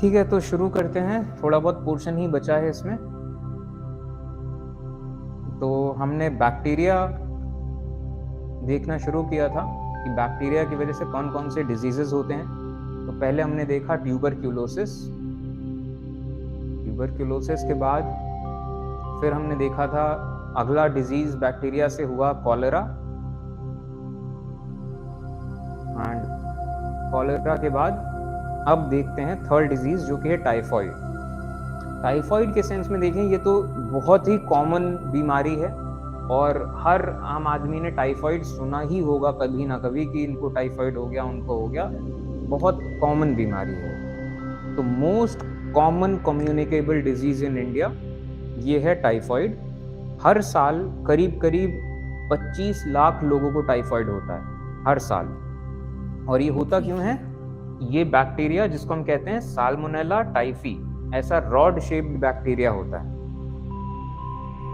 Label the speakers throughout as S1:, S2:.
S1: ठीक है, तो शुरू करते हैं। थोड़ा बहुत पोर्शन ही बचा है इसमें। तो हमने बैक्टीरिया देखना शुरू किया था कि बैक्टीरिया की वजह से कौन कौन से डिजीजेस होते हैं। तो पहले हमने देखा ट्यूबरक्यूलोसिस। ट्यूबरक्यूलोसिस के बाद फिर हमने देखा था अगला डिजीज बैक्टीरिया से हुआ कॉलेरा। एंड कॉलेरा के बाद अब देखते हैं थर्ड डिजीज जो कि है टाइफॉइड। टाइफॉइड के सेंस में देखें, ये तो बहुत ही कॉमन बीमारी है और हर आम आदमी ने टाइफॉइड सुना ही होगा कभी ना कभी कि इनको टाइफॉइड हो गया, उनको हो गया। बहुत कॉमन बीमारी है। तो most common communicable disease in India ये है टाइफॉइड। हर साल करीब करीब 25 लाख लोगों को टाइफॉइड होता है हर साल। और ये होता क्यों है? ये बैक्टीरिया जिसको हम कहते हैं साल्मोनेला टाइफी, ऐसा रॉड शेप्ड बैक्टीरिया होता है।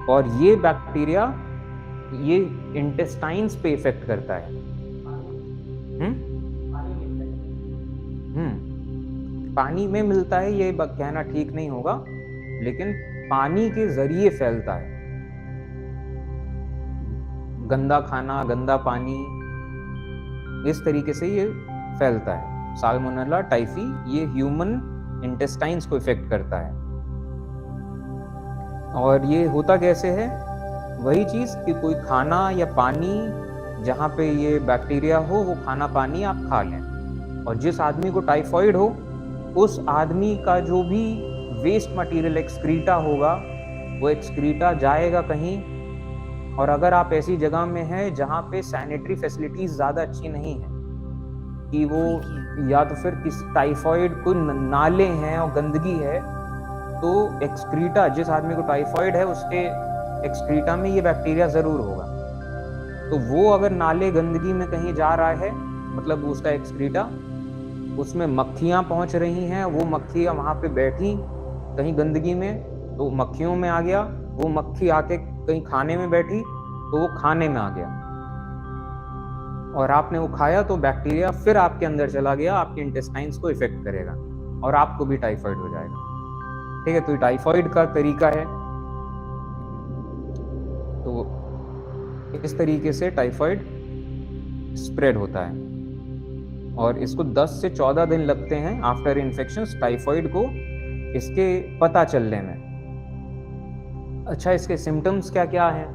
S1: और ये बैक्टीरिया ये इंटेस्टाइन्स पे इफेक्ट करता है। पानी में मिलता है ये कहना ठीक नहीं होगा, लेकिन पानी के जरिए फैलता है। गंदा खाना, गंदा पानी, इस तरीके से ये फैलता है। साल्मोनेला टाइफी ये ह्यूमन इंटेस्टाइन्स को इफेक्ट करता है। और ये होता कैसे है? वही चीज कि कोई खाना या पानी जहाँ पे ये बैक्टीरिया हो, वो खाना पानी आप खा लें, और जिस आदमी को टाइफॉइड हो उस आदमी का जो भी वेस्ट मटेरियल एक्सक्रीटा होगा, वो एक्सक्रीटा जाएगा कहीं। और अगर आप ऐसी जगह में हैं जहाँ पे सैनिटरी फैसिलिटीज ज़्यादा अच्छी नहीं है, कि वो या तो फिर किस टाइफॉइड को नाले हैं और गंदगी है, तो एक्सक्रीटा, जिस आदमी को टाइफॉइड है उसके एक्सक्रीटा में ये बैक्टीरिया ज़रूर होगा। तो वो अगर नाले गंदगी में कहीं जा रहा है, मतलब उसका एक्सक्रीटा, उसमें मक्खियाँ पहुँच रही हैं, वो मक्खियाँ वहाँ पे बैठी कहीं गंदगी में, तो मक्खियों में आ गया। वो मक्खी आके कहीं खाने में बैठी तो वो खाने में आ गया, और आपने वो खाया तो बैक्टीरिया फिर आपके अंदर चला गया, आपके इंटेस्टाइन्स को इफेक्ट करेगा और आपको भी टाइफॉइड हो जाएगा। ठीक है, तो टाइफॉइड का तरीका है। तो इस तरीके से टाइफॉइड स्प्रेड होता है, और इसको 10 से 14 दिन लगते हैं आफ्टर इन्फेक्शन टाइफॉइड को इसके पता चलने में। अच्छा, इसके सिम्टम्स क्या क्या हैं?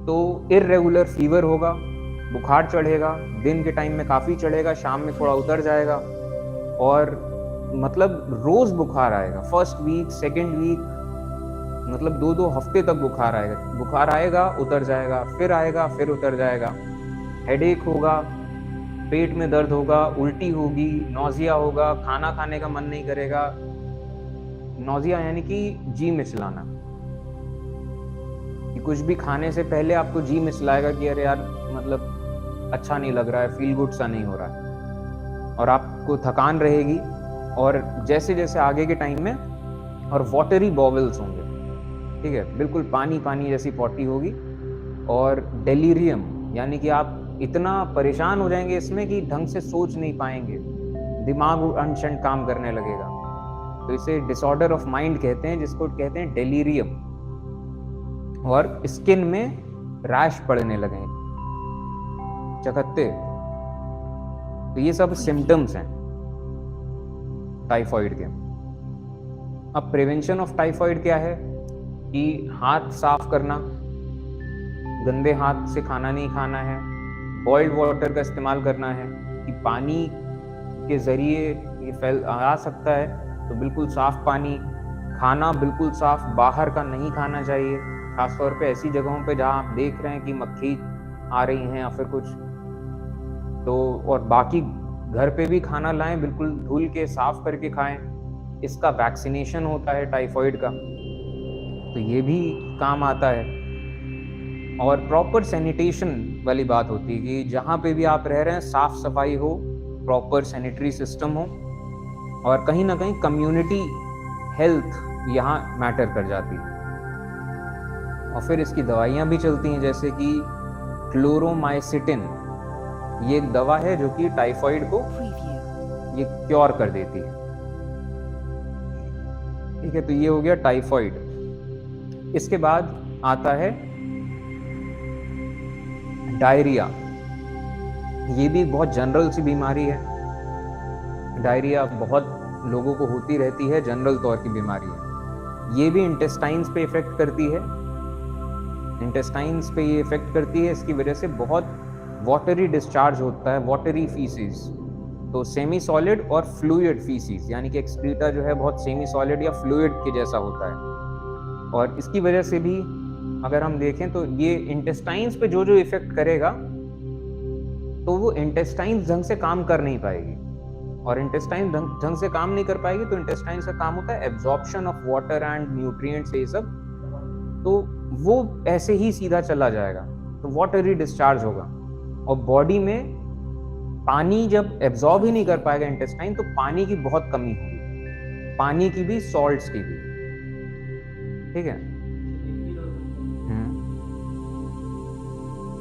S1: तो इर्रेगुलर फीवर होगा, बुखार चढ़ेगा, दिन के टाइम में काफ़ी चढ़ेगा, शाम में थोड़ा उतर जाएगा, और मतलब रोज़ बुखार आएगा। फर्स्ट वीक, सेकेंड वीक, मतलब 2-2 हफ्ते तक बुखार आएगा। बुखार आएगा, उतर जाएगा, फिर आएगा, फिर उतर जाएगा। हेडेक होगा, पेट में दर्द होगा, उल्टी होगी, नौजिया होगा, खाना खाने का मन नहीं करेगा। नौजिया यानी कि जी मिचलाना, कि कुछ भी खाने से पहले आपको जी मिचलाएगा कि अरे यार, मतलब अच्छा नहीं लग रहा है, फील गुड सा नहीं हो रहा है, और आपको थकान रहेगी। और जैसे जैसे आगे के टाइम में, और वाटरी बॉवल्स होंगे, ठीक है, बिल्कुल पानी पानी जैसी पॉटी होगी। और डेलीरियम, यानी कि आप इतना परेशान हो जाएंगे इसमें कि ढंग से सोच नहीं पाएंगे, दिमाग अनशन काम करने लगेगा। तो इसे डिसऑर्डर ऑफ माइंड कहते हैं, जिसको कहते हैं डेलीरियम। और स्किन में रैश पड़ने लगे, चकत्ते। तो ये सब सिम्टम्स हैं टाइफॉइड के। अब प्रिवेंशन ऑफ टाइफॉइड क्या है? कि हाथ साफ करना, गंदे हाथ से खाना नहीं खाना है, बॉइल्ड वाटर का इस्तेमाल करना है, कि पानी के जरिए ये फैल आ सकता है, तो बिल्कुल साफ पानी। खाना बिल्कुल साफ, बाहर का नहीं खाना चाहिए, खासतौर पे ऐसी जगहों पे जहाँ आप देख रहे हैं कि मक्खी आ रही हैं या फिर कुछ। तो और बाकी घर पे भी खाना लाएं, बिल्कुल धुल के साफ करके खाएं। इसका वैक्सीनेशन होता है टाइफॉइड का, तो ये भी काम आता है। और प्रॉपर सैनिटेशन वाली बात होती है कि जहाँ पे भी आप रह रहे हैं साफ सफाई हो, प्रॉपर सैनिटरी सिस्टम हो, और कहीं ना कहीं कम्युनिटी हेल्थ यहाँ मैटर कर जाती है। और फिर इसकी दवाइयाँ भी चलती हैं, जैसे कि क्लोरोमाइसिटिन, ये एक दवा है जो कि टाइफॉइड को ये क्योर कर देती है। ठीक है, तो ये हो गया टाइफॉइड। इसके बाद आता है डायरिया। ये भी बहुत जनरल सी बीमारी है। डायरिया बहुत लोगों को होती रहती है, जनरल तौर की बीमारी है। ये भी इंटेस्टाइन्स पे इफेक्ट करती है, इंटेस्टाइन्स पे ये इफेक्ट करती है। इसकी वजह से बहुत वाटरी डिस्चार्ज होता है, वाटरी फीसिस। तो सेमी सॉलिड और फ्लूइड फीसिस, यानी कि एक्सक्रीटा जो है बहुत सेमी सॉलिड या फ्लूइड के जैसा होता है। और इसकी वजह से भी अगर हम देखें तो ये इंटेस्टाइन्स पे जो इफेक्ट करेगा, तो वो इंटेस्टाइन्स ढंग से काम कर नहीं पाएगी। और इंटेस्टाइन ढंग से काम नहीं कर पाएगी तो इंटेस्टाइन का काम होता है absorption of water and nutrients, ये सब। तो वो ऐसे ही सीधा चला जाएगा, तो वाटरी डिस्चार्ज होगा। और बॉडी में पानी जब एब्जॉर्ब ही नहीं कर पाएगा इंटेस्टाइन, तो पानी की बहुत कमी होगी, पानी की भी, सॉल्ट्स की भी, ठीक है।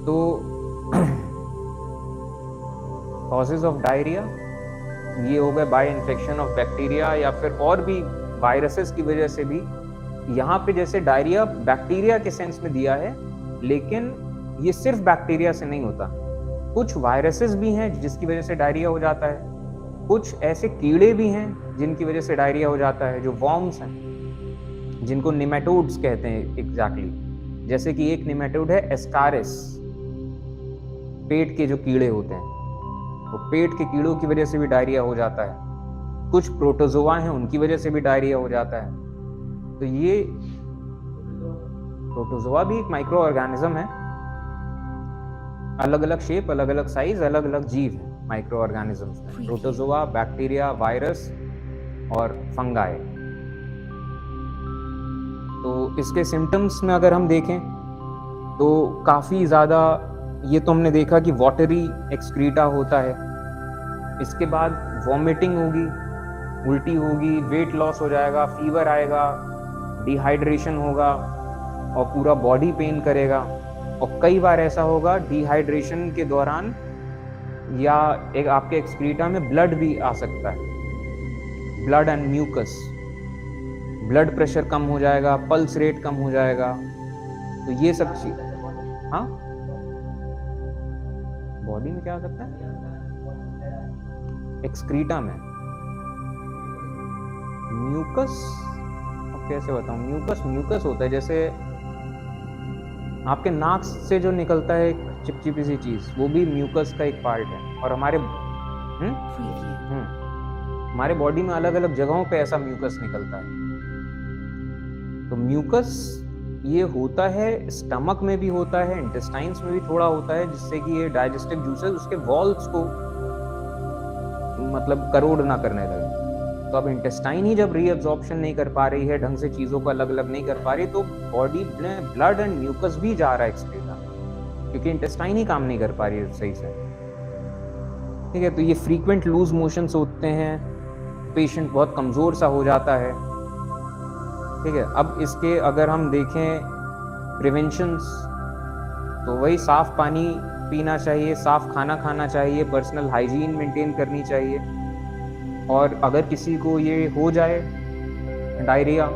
S1: तो कॉजेज ऑफ डायरिया ये हो गए बाय इन्फेक्शन ऑफ बैक्टीरिया या फिर और भी वायरसेस की वजह से भी। यहाँ पे जैसे डायरिया बैक्टीरिया के सेंस में दिया है, लेकिन ये सिर्फ बैक्टीरिया से नहीं होता। कुछ वायरसेस भी हैं जिसकी वजह से डायरिया हो जाता है, कुछ ऐसे कीड़े भी हैं जिनकी वजह से डायरिया हो जाता है, जो वॉर्म्स हैं, जिनको निमेटोड्स कहते हैं एग्जैक्टली। जैसे कि एक निमेटोड है एस्कारिस, पेट के जो कीड़े होते हैं, तो पेट के कीड़ों की वजह से भी डायरिया हो जाता है। कुछ प्रोटोजोआ हैं, उनकी वजह से भी डायरिया हो जाता है। तो ये प्रोटोजोआ भी एक माइक्रो ऑर्गेनिज्म है, अलग अलग शेप, अलग अलग साइज, अलग अलग जीव है माइक्रो ऑर्गेनिजम्स में। प्रोटोजोआ, बैक्टीरिया, वायरस और फंगाई। तो इसके सिम्टम्स में अगर हम देखें तो काफी ज्यादा, ये तो हमने देखा कि वाटरी एक्सक्रीटा होता है। इसके बाद वॉमिटिंग होगी, उल्टी होगी, वेट लॉस हो जाएगा, फीवर आएगा, डिहाइड्रेशन होगा और पूरा बॉडी पेन करेगा। और कई बार ऐसा होगा डिहाइड्रेशन के दौरान या एक आपके एक्सक्रीटा में ब्लड भी आ सकता है, blood and mucus. Blood pressure कम हो जाएगा, पल्स रेट कम हो जाएगा। तो ये सब चीज, हाँ, बॉडी में क्या हो सकता है एक्सक्रीटा में म्यूकस। अब कैसे बताऊं, म्यूकस होता है जैसे आपके नाक से जो निकलता है एक चिपचिपी सी चीज, वो भी म्यूकस का एक पार्ट है। और हमारे हमारे बॉडी में अलग अलग जगहों पे ऐसा म्यूकस निकलता है। तो म्यूकस ये होता है, स्टमक में भी होता है, इंटेस्टाइन्स में भी थोड़ा होता है, जिससे कि ये डाइजेस्टिव जूसेस उसके वॉल्स को मतलब करोड़ ना करने लगे। तो अब इंटेस्टाइन ही जब रीअब्जॉर्प्शन नहीं कर पा रही है, ढंग से चीजों को अलग अलग नहीं कर पा रही, तो बॉडी में ब्लड एंड म्यूकस भी जा रहा है एक्सक्रीटा, क्योंकि इंटेस्टाइन ही काम नहीं कर पा रही है सही से, ठीक है। तो ये फ्रीक्वेंट लूज मोशंस होते हैं, पेशेंट बहुत कमजोर सा हो जाता है, ठीक है। अब इसके अगर हम देखें प्रिवेंशंस, तो वही साफ पानी पीना चाहिए, साफ खाना खाना चाहिए, पर्सनल हाइजीन मेंटेन करनी चाहिए। और अगर किसी को ये हो जाए डायरिया,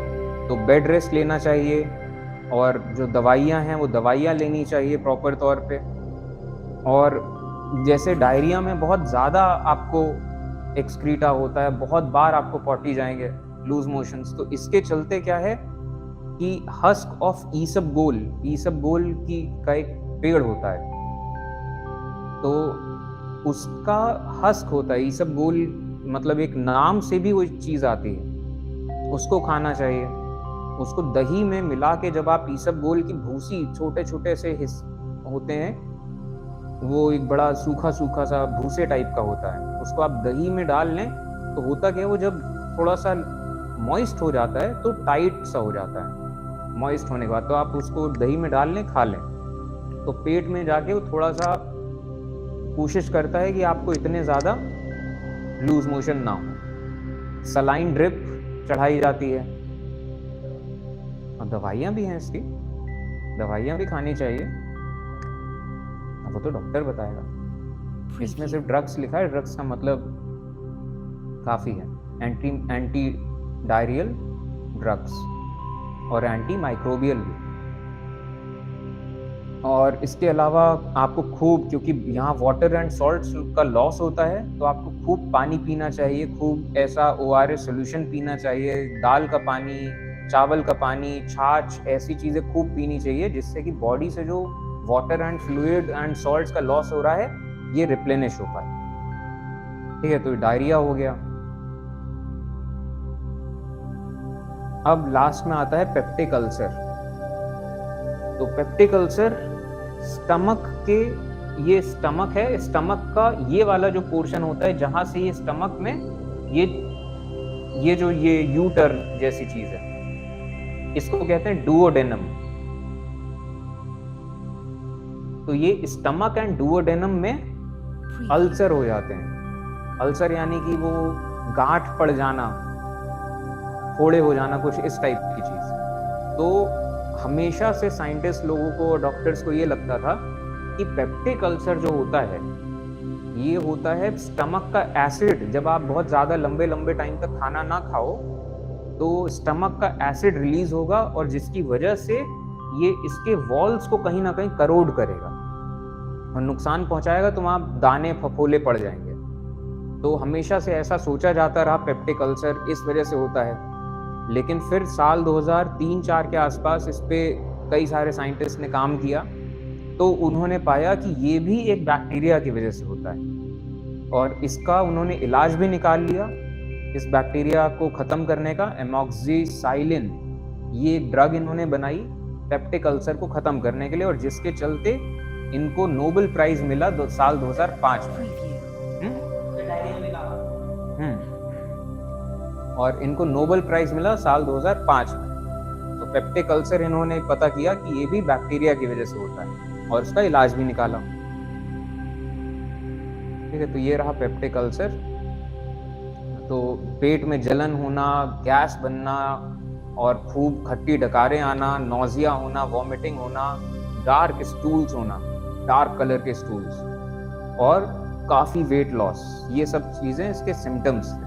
S1: तो बेड रेस्ट लेना चाहिए, और जो दवाइयाँ हैं वो दवाइयाँ लेनी चाहिए प्रॉपर तौर पे। और जैसे डायरिया में बहुत ज़्यादा आपको एक्सक्रीटा होता है, बहुत बार आपको पॉटी जाएंगे, लूज मोशंस, तो इसके चलते क्या है कि हस्क ऑफ ईसबगोल की का एक पेड़ होता है, तो उसका हस्क होता है, ईसबगोल मतलब एक नाम से भी वो चीज आती है, उसको खाना चाहिए। उसको दही में मिला के, जब आप ईसबगोल की भूसी, छोटे छोटे से होते हैं, वो एक बड़ा सूखा सूखा सा भूसे टाइप का होता है, उसको आप दही में डाल लें, तो होता क्या है, वो जब थोड़ा सा मॉइस्ट हो जाता है तो टाइट सा हो जाता है। मॉइस्ट होने के बाद तो आप उसको दही में डाल लें, खा लें, तो पेट में जाके वो थोड़ा सा कोशिश करता है कि आपको इतने ज्यादा लूज मोशन ना हो। सलाइन ड्रिप चढ़ाई जाती है, और दवाइयाँ भी हैं इसकी, दवाइयाँ भी खानी चाहिए, वो तो डॉक्टर बताएगा। इसमें सिर्फ ड्रग्स लिखा है, ड्रग्स का मतलब काफी है, एंटी डायरियल ड्रग्स और एंटी माइक्रोबियल भी। और इसके अलावा आपको खूब, क्योंकि यहाँ वाटर एंड सॉल्ट्स का लॉस होता है, तो आपको खूब पानी पीना चाहिए, खूब ऐसा ORS सोल्यूशन पीना चाहिए, दाल का पानी, चावल का पानी, छाछ, ऐसी चीजें खूब पीनी चाहिए जिससे कि बॉडी से जो water and fluid and salts का लॉस हो रहा है ये रिप्लेनिश हो पाए। ठीक है, तो डायरिया हो गया। अब लास्ट में आता है पेप्टिक अल्सर। तो पेप्टिक अल्सर स्टमक के, ये स्टमक है, स्टमक का ये वाला जो पोर्शन होता है जहां से ये स्टमक में ये जो ये यूटर जैसी चीज है, इसको कहते हैं डुओडेनम। तो ये स्टमक एंड डुओडेनम में अल्सर हो जाते हैं। अल्सर यानी कि वो गांठ पड़ जाना, फोड़े हो जाना, कुछ इस टाइप की चीज। तो हमेशा से साइंटिस्ट लोगों को, डॉक्टर्स को ये लगता था कि पेप्टिक अल्सर जो होता है ये होता है स्टमक का एसिड। जब आप बहुत ज्यादा लंबे लंबे टाइम तक खाना ना खाओ तो स्टमक का एसिड रिलीज होगा और जिसकी वजह से ये इसके वॉल्स को कहीं ना कहीं करोड करेगा और नुकसान पहुंचाएगा, तो वहां दाने फफोले पड़ जाएंगे। तो हमेशा से ऐसा सोचा जाता रहा पेप्टिक अल्सर इस वजह से होता है। लेकिन फिर साल 2003-4 के आसपास इस पे कई सारे साइंटिस्ट ने काम किया, तो उन्होंने पाया कि ये भी एक बैक्टीरिया की वजह से होता है और इसका उन्होंने इलाज भी निकाल लिया। इस बैक्टीरिया को खत्म करने का एमॉक्सिसाइलिन, ये एक ड्रग इन्होंने बनाई पेप्टिक अल्सर को खत्म करने के लिए, और जिसके चलते इनको नोबेल प्राइज मिला साल 2005 में। और इनको नोबेल प्राइज मिला साल 2005 में। तो पेप्टिक अल्सर इन्होंने पता किया कि ये भी बैक्टीरिया की वजह से होता है और उसका इलाज भी निकाला। ठीक है, तो ये रहा पेप्टिक अल्सर। तो पेट में जलन होना, गैस बनना और खूब खट्टी डकारें आना, नौजिया होना, वॉमिटिंग होना, डार्क स्टूल्स होना, डार्क कलर के स्टूल्स, और काफी वेट लॉस, ये सब चीजें इसके सिम्टम्स थे।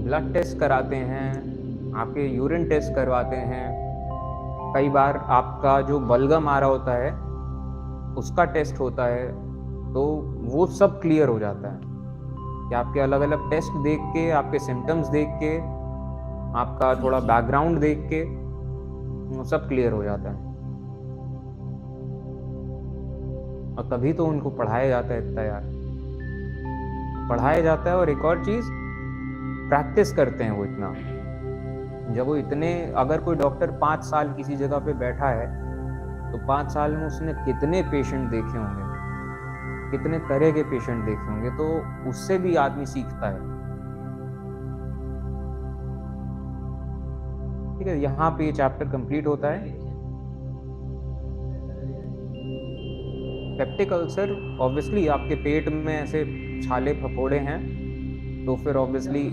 S1: ब्लड टेस्ट कराते हैं, आपके यूरिन टेस्ट करवाते हैं, कई बार आपका जो बलगम आ रहा होता है उसका टेस्ट होता है, तो वो सब क्लियर हो जाता है कि आपके अलग अलग टेस्ट देख के, आपके सिम्टम्स देख के, आपका थोड़ा बैकग्राउंड देख के वो सब क्लियर हो जाता है। और तभी तो उनको पढ़ाया जाता है इतना यार, पढ़ाया जाता है। और एक और चीज, प्रैक्टिस करते हैं वो इतना। जब वो इतने, अगर कोई डॉक्टर 5 साल किसी जगह पे बैठा है तो 5 साल में उसने कितने पेशेंट देखे होंगे, कितने तरह के पेशेंट देखे होंगे, तो उससे भी आदमी सीखता है। ठीक है, यहाँ पे ये चैप्टर कंप्लीट होता है। पेप्टिक अल्सर ऑब्वियसली आपके पेट में ऐसे छाले फफोड़े हैं, तो फिर ऑब्वियसली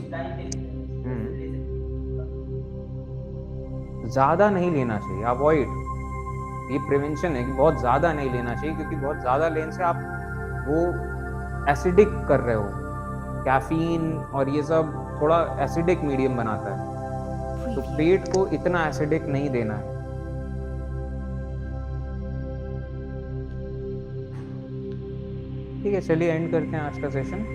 S1: ज्यादा नहीं लेना चाहिए, अवॉइड। ये प्रिवेंशन है कि बहुत ज्यादा नहीं लेना चाहिए, क्योंकि बहुत ज्यादा लेने से आप वो एसिडिक कर रहे हो। कैफीन और ये सब थोड़ा एसिडिक मीडियम बनाता है, तो पेट को इतना एसिडिक नहीं देना है। ठीक है, चलिए एंड करते हैं आज का सेशन।